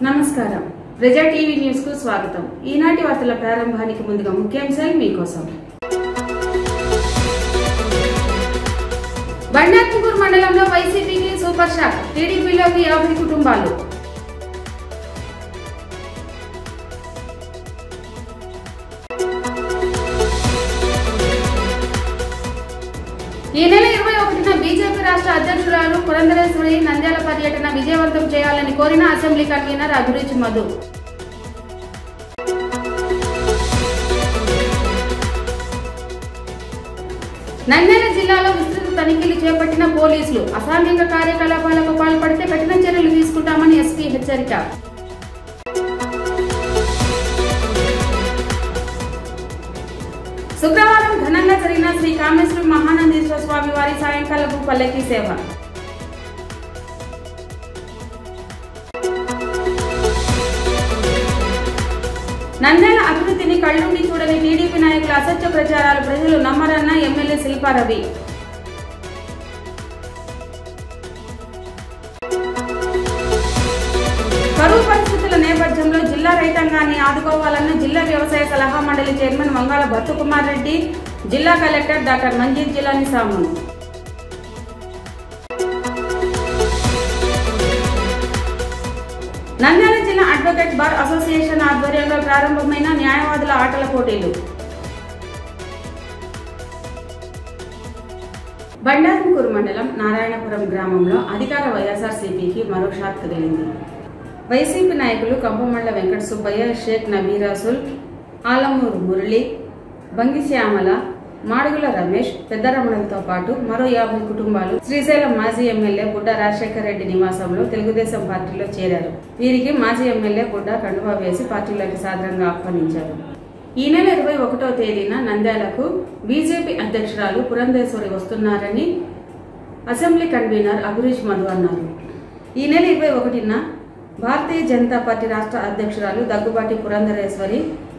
నమస్కారం. ప్రజా TV news కు స్వాగతం. ఈనాటి వార్తల ప్రారంభానికి ముందుగా ముఖ్యాంశాలు మీకోసం. బండార్పూర్ మండలంలో వైసీపీకి సూపర్ షాక్. టీడీపీలోకి 50 కుటుంబాలు. ఈ నెల 21న బీజేపీ రాష్ట్ర అధ్యక్షురాలు పురంధరేశ్వరి నంద్యాల పర్యటన విజయవంతం చేయాలని కోరిన అసెంబ్లీ కన్వీనర్ అభిరుచి మధు. నంద్యాల జిల్లాలో విస్తృత తనిఖీలు చేపట్టిన పోలీసులు. అసాంఘిక కార్యకలాపాలకు పాల్పడితే కఠిన చర్యలు తీసుకుంటామని ఎస్పీ హెచ్చరిక. శుక్రవారం ఘనంగా జరిగిన శ్రీ కామేశ్వర మహానందీశ్వర స్వామి వారి సాయంకాలపు పల్లకీ సేవ. నంద్యాల అభివృద్ధిని కళ్ళుండి చూడని టీడీపీ నాయకుల అసత్య ప్రచారాలు ప్రజలు నమ్మరన్న ఎమ్మెల్యే శిల్పారవి. కరువు పరిస్థితుల నేపథ్యంలో జిల్లా రైతాంగాన్ని ఆదుకోవాలన్న జిల్లా వ్యవసాయ సలహా మండలి చైర్మన్ మంగాళ భర్తకుమార్ రెడ్డి, జిల్లా కలెక్టర్ డాక్టర్ మంజీర్ జిలానీ సామున్. నంద్యాల జిల్లా అడ్వకేట్ బార్ అసోసియేషన్ ఆధ్వర్యంలో ప్రారంభమైన న్యాయవాదుల ఆటల పోటీలు. బండార్పూర్ మండలం నారాయణపురం గ్రామంలో అధికార వైఎస్ఆర్సీపీకి మరో షాక్ తగిలింది. వైసీపీ నాయకులు కంపమండ్ల వెంకట సుబ్బయ్య, షేక్ నబీరాసుల్, ఆలమూరు మురళి, బంగిశ్యామల, మాడుగుల రమేష్, పెద్దరమణలతో పాటు మరో 50 కుటుంబాలు శ్రీశైలం మాజీ ఎమ్మెల్యే బుడ్డా రాజశేఖర రెడ్డి నివాసంలో తెలుగుదేశం పార్టీలో చేరారు. వీరికి మాజీ ఎమ్మెల్యే బుడ్డా కండువా వేసి పార్టీలోకి సాదరంగా ఆహ్వానించారు. ఈ నెల 21వ తేదీన నంద్యాలకు బీజేపీ అధ్యక్షురాలు పురంధేశ్వరి వస్తున్నారని అసెంబ్లీ కన్వీనర్ అభిరుచి మధు అన్నారు. ఈ నెల 21న భారతీయ జనతా పార్టీ రాష్ట్ర అధ్యక్షురాలు దగ్గుబాటి పురంధరేశ్వరి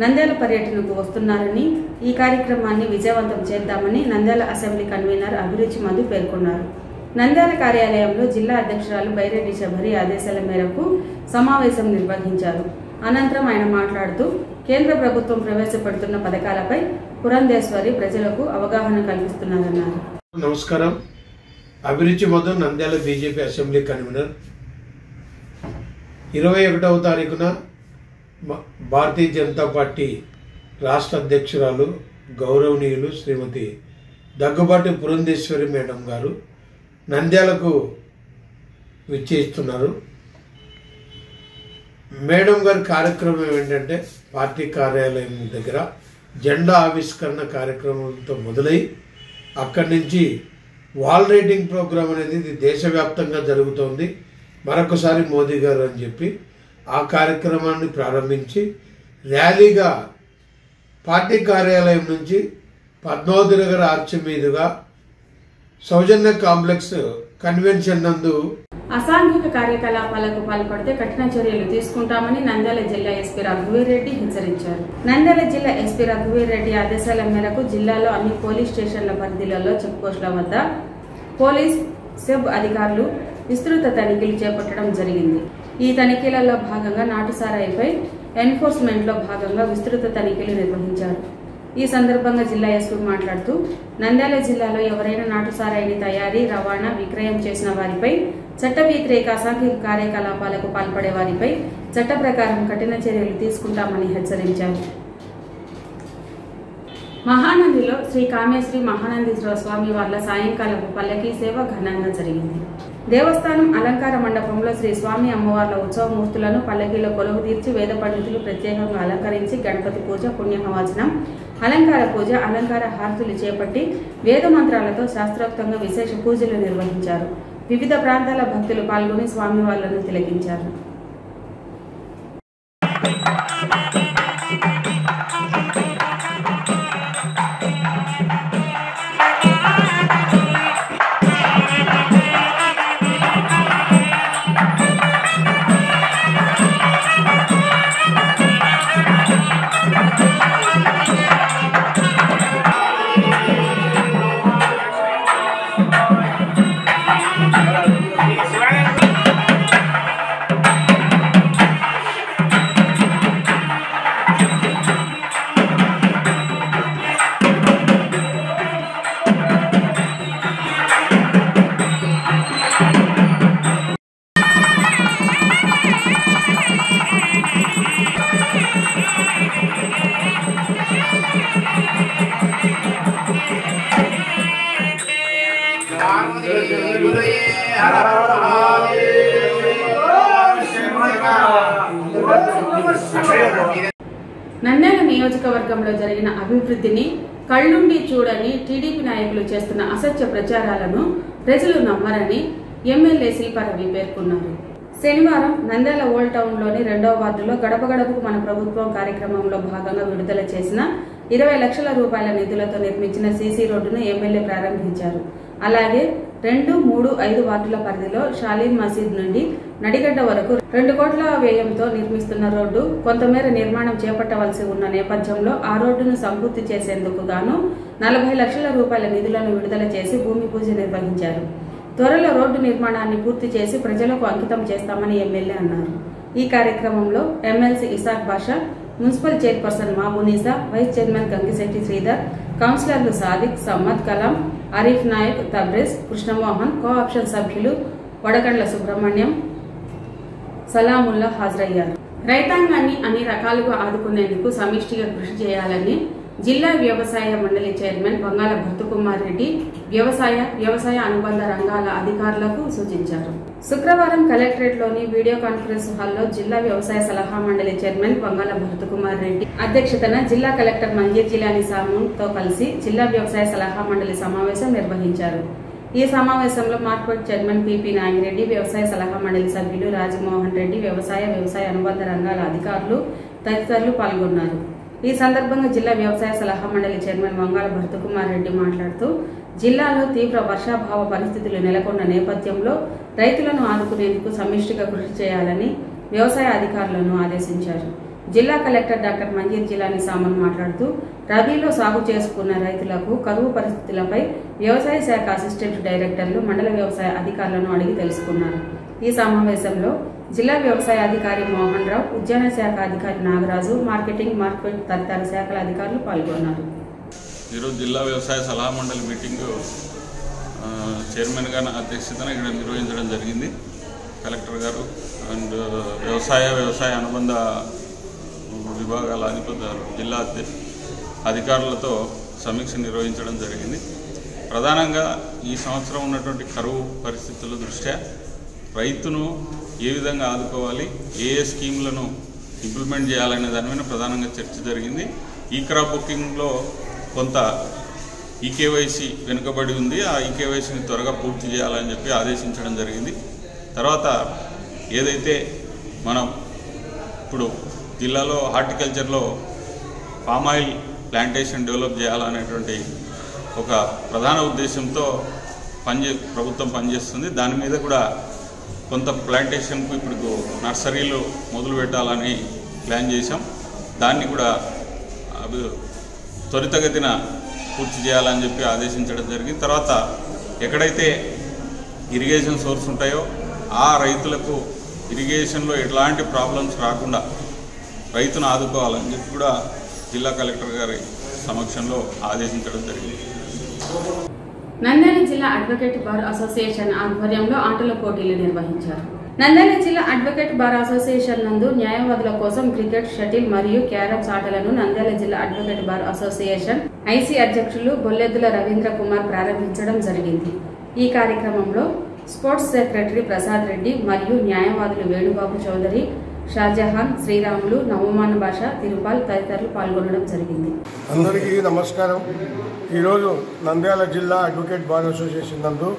నంద్యాల పర్యటనకు వస్తున్నారని, ఈ కార్యక్రమాన్ని విజయవంతం చేద్దామని నంద్యాల అసెంబ్లీ కన్వీనర్ అభిరుచి మధు పేర్కొన్నారు. నంద్యాల కార్యాలయంలో జిల్లా అధ్యక్షురాలు బైరెడ్డి శబరి ఆదేశాల మేరకు సమావేశం నిర్వహించారు. అనంతరం ఆయన మాట్లాడుతూ కేంద్ర ప్రభుత్వం ప్రవేశపెడుతున్న పథకాలపై పురంధేశ్వరి ప్రజలకు అవగాహన కల్పిస్తున్నారన్నారు. నమస్కారం. అభిరుచి Madhu, Nandyal BJP assembly convener. 21వ తారీఖున భారతీయ జనతా పార్టీ రాష్ట్ర అధ్యక్షురాలు గౌరవనీయులు శ్రీమతి దగ్గుబాటి పురంధేశ్వరి మేడం గారు నంద్యాలకు విచ్చేస్తున్నారు. మేడం గారి కార్యక్రమం ఏంటంటే పార్టీ కార్యాలయం దగ్గర జెండా ఆవిష్కరణ కార్యక్రమంతో మొదలై అక్కడి నుంచి వాల్ రైటింగ్ ప్రోగ్రాం అనేది ఇది దేశవ్యాప్తంగా జరుగుతోంది. మరొకసారి మోదీ గారు అని చెప్పి ఆ కార్యక్రమాన్ని ప్రారంభించి ర్యాలీగా పార్టీ కార్యాలయం నుంచి పద్మావతి నగర్ ఆర్చ్ మీదుగా సౌజన్య కాంప్లెక్స్ కన్వెన్షన్ నందు అసాంఘిక కార్యకలాపాలకు పాల్పడితే కఠిన చర్యలు తీసుకుంటామని నంద్యాల జిల్లా ఎస్పీ రఘువీర్ రెడ్డి హెచ్చరించారు. నంద్యాల జిల్లా ఎస్పీ రఘువీర్ రెడ్డి ఆదేశాల మేరకు జిల్లాలో అన్ని పోలీస్ స్టేషన్ల పరిధిలలో చెక్పోస్టుల వద్ద పోలీస్ సబ్ అధికారులు విస్తృత తనిఖీలు చేపట్టడం జరిగింది. ఈ తనిఖీలలో భాగంగా నాటుసారాయిపై ఎన్ఫోర్స్మెంట్ లో భాగంగా విస్తృత తనిఖీలు నిర్వహించారు. ఈ సందర్భంగా జిల్లా ఎస్పీ మాట్లాడుతూ నంద్యాల జిల్లాలో ఎవరైనా నాటుసారాయిని తయారీ, రవాణా, విక్రయం చేసిన వారిపై, చట్ట వ్యతిరేక అసాంఘిక కార్యకలాపాలకు పాల్పడే వారిపై చట్ట ప్రకారం కఠిన చర్యలు తీసుకుంటామని హెచ్చరించారు. మహానందిలో శ్రీ కామేశ్వరి మహానందీశ్వర స్వామి వార్ల సాయంకాలపు పల్లకీ సేవ ఘనంగా జరిగింది. దేవస్థానం అలంకార మండపంలో శ్రీ స్వామి అమ్మవార్ల ఉత్సవమూర్తులను పల్లకీలో కొలువు తీర్చి వేద పండితులు ప్రత్యేకంగా అలంకరించి గణపతి పూజ, పుణ్యహవచనం, అలంకార పూజ, అలంకార హారతులు చేపట్టి వేద మంత్రాలతో శాస్త్రోక్తంగా విశేష పూజలు నిర్వహించారు. వివిధ ప్రాంతాల భక్తులు పాల్గొని స్వామివార్లను తిలకించారు. నంద్యాల నియోజకవర్గంలో జరిగిన అభివృద్ధిని కళ్ళుండి చూడని టీడీపీ నాయకులు చేస్తున్న అసత్య ప్రచారాలను ప్రజలు నమ్మరని ఎమ్మెల్యే శిల్పారవి పేర్కొన్నారు. శనివారం నంద్యాల ఓల్డ్ టౌన్లోని 2వ వార్డులో గడప గడపకు మన ప్రభుత్వం కార్యక్రమంలో భాగంగా విడుదల చేసిన 20 లక్షల రూపాయల నిధులతో నిర్మించిన సీసీ రోడ్డును ఎమ్మెల్యే ప్రారంభించారు. అలాగే 2, 3, 5 వార్డుల పరిధిలో షాలీం మసీద్ నుండి నడిగడ్డ వరకు 2 కోట్ల వ్యయంతో నిర్మిస్తున్న రోడ్డు కొంతమేర నిర్మాణం చేపట్టవలసి ఉన్న నేపథ్యంలో ఆ రోడ్డును సంపూర్తి చేసేందుకు గాను 40 లక్షల రూపాయల నిధులను విడుదల చేసి భూమి పూజ నిర్వహించారు. త్వరలో రోడ్డు నిర్మాణాన్ని పూర్తి చేసి ప్రజలకు అంకితం చేస్తామని ఎమ్మెల్యే అన్నారు. ఈ కార్యక్రమంలో MLC Isaq Basha, municipal chairperson Mabunisa, vice chairman Gangishetty Sridhar, కౌన్సిలర్లు సాదిక్, సమ్మద్, కలాం, ఆరిఫ్ నాయక్, తబ్రేజ్, కృష్ణమోహన్, కోఆప్షన్ సభ్యులు వడకండ్ల సుబ్రహ్మణ్యం, సలాముల్లా హాజరయ్యారు. రైతాంగాన్ని అన్ని రకాలుగా ఆదుకునేందుకు సమిష్టిగా కృషి చేయాలని జిల్లా వ్యవసాయ మండలి చైర్మన్ బంగాల భర్తకుమార్ రెడ్డి వ్యవసాయ అనుబంధ రంగాల అధికారులకు సూచించారు. శుక్రవారం కలెక్టరేట్లోని వీడియో కాన్ఫరెన్స్ హాల్లో జిల్లా వ్యవసాయ సలహా మండలి చైర్మన్ బంగాల భర్తకుమార్ రెడ్డి అధ్యక్షతన జిల్లా కలెక్టర్ మంజీర్ జిలానీ సామున్తో కలిసి జిల్లా వ్యవసాయ సలహా మండలి సమావేశం నిర్వహించారు. ఈ సమావేశంలో మార్కెట్ చైర్మన్ పిపి నాగిరెడ్డి, వ్యవసాయ సలహా మండలి సభ్యులు రాజమోహన్ రెడ్డి, వ్యవసాయ అనుబంధ రంగాల అధికారులు తదితరులు పాల్గొన్నారు. ఈ సందర్భంగా జిల్లా వ్యవసాయ సలహా మండలి చైర్మన్ వంగాల భర్తకుమార్ రెడ్డి మాట్లాడుతూ జిల్లాలో తీవ్ర వర్షాభావ పరిస్థితులు నెలకొన్న నేపథ్యంలో రైతులను ఆదుకునేందుకు సమిష్టిగా కృషి చేయాలని వ్యవసాయ అధికారులను ఆదేశించారు. జిల్లా కలెక్టర్ డాక్టర్ మంజీర్ జిలానీ సామన్ మాట్లాడుతూ రబీలో సాగు చేసుకున్న రైతులకు కరువు పరిస్థితులపై వ్యవసాయ శాఖ అసిస్టెంట్ డైరెక్టర్లు, మండల వ్యవసాయ అధికారులను అడిగి తెలుసుకున్నారు. ఈ సమావేశంలో జిల్లా వ్యవసాయ అధికారి మోహన్ రావు, ఉద్యాన శాఖ అధికారి నాగరాజు, మార్కెట్ తదితర శాఖల అధికారులు పాల్గొన్నారు. ఈరోజు జిల్లా వ్యవసాయ సలహా మండలి మీటింగ్ చైర్మన్ గారి అధ్యక్షతన ఇక్కడ నిర్వహించడం జరిగింది. కలెక్టర్ గారు అండ్ వ్యవసాయ అనుబంధ విభాగాల జిల్లా అధికారులతో సమీక్ష నిర్వహించడం జరిగింది. ప్రధానంగా ఈ సంవత్సరం ఉన్నటువంటి కరువు పరిస్థితుల దృష్ట్యా రైతును ఏ విధంగా ఆదుకోవాలి, ఏ స్కీమ్లను ఇంప్లిమెంట్ చేయాలనే దాని మీద ప్రధానంగా చర్చ జరిగింది. ఈ క్రాప్ బుకింగ్లో కొంత ఈకేవైసీ వెనుకబడి ఉంది. ఆ ఈకేవైసీని త్వరగా పూర్తి చేయాలని చెప్పి ఆదేశించడం జరిగింది. తర్వాత ఏదైతే మనం ఇప్పుడు జిల్లాలో హార్టికల్చర్లో పామాయిల్ ప్లాంటేషన్ డెవలప్ చేయాలనేటువంటి ఒక ప్రధాన ఉద్దేశంతో ప్రభుత్వం పనిచేస్తుంది. దాని మీద కూడా కొంత ప్లాంటేషన్కు ఇప్పుడు నర్సరీలు మొదలు పెట్టాలని ప్లాన్ చేశాం. దాన్ని కూడా త్వరితగతిన పూర్తి చేయాలని చెప్పి ఆదేశించడం జరిగింది. తర్వాత ఎక్కడైతే ఇరిగేషన్ సోర్స్ ఉంటాయో ఆ రైతులకు ఇరిగేషన్లో ఎట్లాంటి ప్రాబ్లమ్స్ రాకుండా రైతును ఆదుకోవాలని చెప్పి కూడా జిల్లా కలెక్టర్ గారి సమక్షంలో ఆదేశించడం జరిగింది. నంద్యాల జిల్లా అడ్వకేట్ బార్ అసోసియేషన్ ఆధ్వర్యంలో ఆటల పోటీలు నిర్వహించారు. నంద్యాల జిల్లా అడ్వకేట్ బార్ అసోసియేషన్ నందు న్యాయవాదుల కోసం క్రికెట్, షటిల్ మరియు క్యారమ్స్ ఆటలను నంద్యాల జిల్లా అడ్వకేట్ బార్ అసోసియేషన్ ఐసీ అధ్యక్షులు బొల్లెద్దుల రవీంద్ర కుమార్ ప్రారంభించడం జరిగింది. ఈ కార్యక్రమంలో స్పోర్ట్స్ సెక్రటరీ ప్రసాద్ రెడ్డి మరియు న్యాయవాదులు వేణుబాబు చౌదరి, షాజహాన్, శ్రీరాములు, నవమాన భాష, తిరుపాల్ తదితరులు పాల్గొనడం జరిగింది. అందరికీ నమస్కారం. ఈరోజు నంద్యాల జిల్లా అడ్వకేట్ బార్ అసోసియేషన్ నందు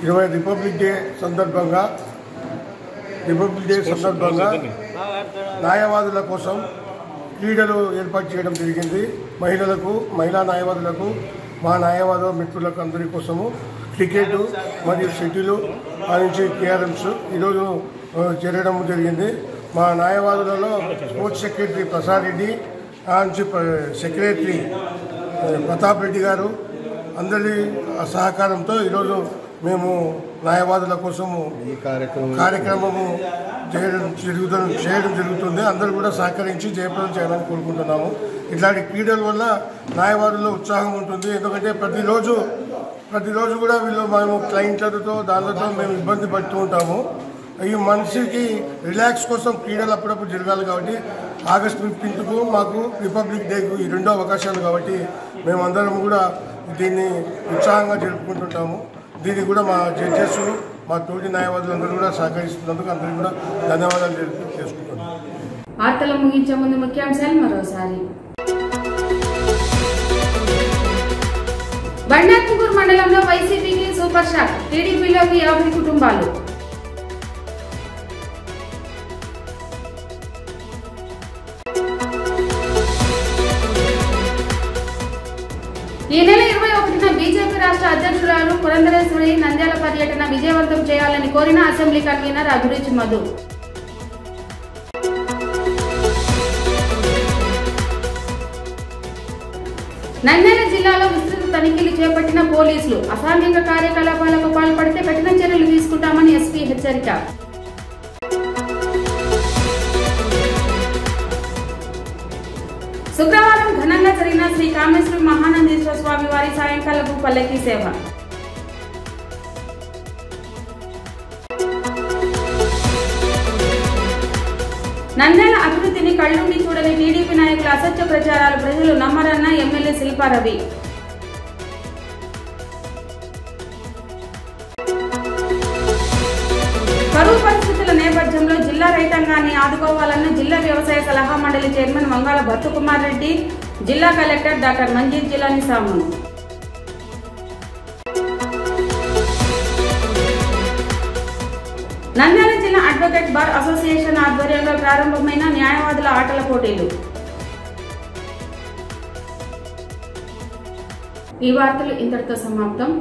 20 రిపబ్లిక్ డే సందర్భంగా న్యాయవాదుల కోసం క్రీడలు ఏర్పాటు చేయడం జరిగింది. మహిళా న్యాయవాదులకు, మా న్యాయవాద మిత్రులకు అందరి కోసము క్రికెట్ మరియు షటిల్ నుంచి కేఆర్ఎంస్ ఈరోజు చేరడం జరిగింది. మా న్యాయవాదులలో స్పోర్ట్స్ సెక్రటరీ ప్రసాద్ రెడ్డి నుంచి సెక్రటరీ ప్రతాప్ రెడ్డి గారు అందరి సహకారంతో ఈరోజు మేము న్యాయవాదుల కోసము ఈ కార్యక్రమము చేయడం జరుగుతుంది. అందరూ కూడా సహకరించి జయప్రదం చేయాలని కోరుకుంటున్నాము. ఇట్లాంటి క్రీడల వల్ల న్యాయవాదుల్లో ఉత్సాహం ఉంటుంది. ఎందుకంటే ప్రతిరోజు కూడా మేము క్లయింట్లతో దానితో మేము ఇబ్బంది పడుతూ ఉంటాము. ఈ మనిషికి రిలాక్స్ కోసం క్రీడలు అప్పుడప్పుడు జరగాలి కాబట్టి ఆగస్టు 15కు మాకు రిపబ్లిక్ డేకు ఈ 2 అవకాశాలు కాబట్టి మేమందరం కూడా దీన్ని ఉత్సాహంగా జరుపుకుంటుంటాము. దీనికి కూడా మా జడ్జెస్ మా తోటి న్యాయవాదులందరూ కూడా సహకరిస్తున్నందుకు అందరికీ కూడా ధన్యవాదాలు చేసుకుంటున్నాను. వార్తలు ముగించే ముందు ముఖ్యాంశాలు మరోసారి. బండార్పూర్ మండలంలో వైసీపీకి సూపర్ షాక్, టీడీపీలోకి 50 కుటుంబాలు. ఈ నెల 21న బీజేపీ రాష్ట్ర అధ్యక్షురాలు పురంధరేశ్వరి నంద్యాల పర్యటన విజయవంతం చేయాలని కోరిన అసెంబ్లీ కన్వీనర్ అభిరుచి మధు. నంద్యాల జిల్లాలో విస్తృత తనిఖీలు చేపట్టిన పోలీసులు, అసాంఘిక కార్యకలాపాలకు పాల్పడితే కఠిన చర్యలు తీసుకుంటామని ఎస్పీ హెచ్చరిక. శుక్రవారం ఘనంగా జరిగిన శ్రీ కామేశ్వర మహానందీశ్వర స్వామి వారి సాయంకాలపు పల్లకీ సేవ. నంద్యాల అభివృద్ధిని కళ్ళుండి చూడని టీడీపీ నాయకుల అసత్య ప్రచారాలు ప్రజలు నమ్మరన్న ఎమ్మెల్యే శిల్పారవి. కరువు పరిస్థితుల నేపథ్యంలో జిల్లా రైతాంగాన్ని ఆదుకోవాలన్న జిల్లా వ్యవసాయ సలహా మండలి చైర్మన్ వంగాల భర్తకుమార్ రెడ్డి, జిల్లా కలెక్టర్ డాక్టర్ మంజీర్ జిలానీ సామున్. నంద్యాల జిల్లా అడ్వకేట్ బార్ అసోసియేషన్ ఆధ్వర్యంలో ప్రారంభమైన న్యాయవాదుల ఆటల పోటీలు. ఈ వార్తలు ఇంతటితో సమాప్తం.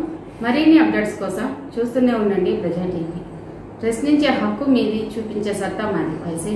మరిన్ని అప్డేట్స్ కోసం చూస్తూనే ఉండండి ప్రజా టీవీ. ప్రశ్నించే హక్కు మీది, చూపించే సత్తా మాది. వైసీ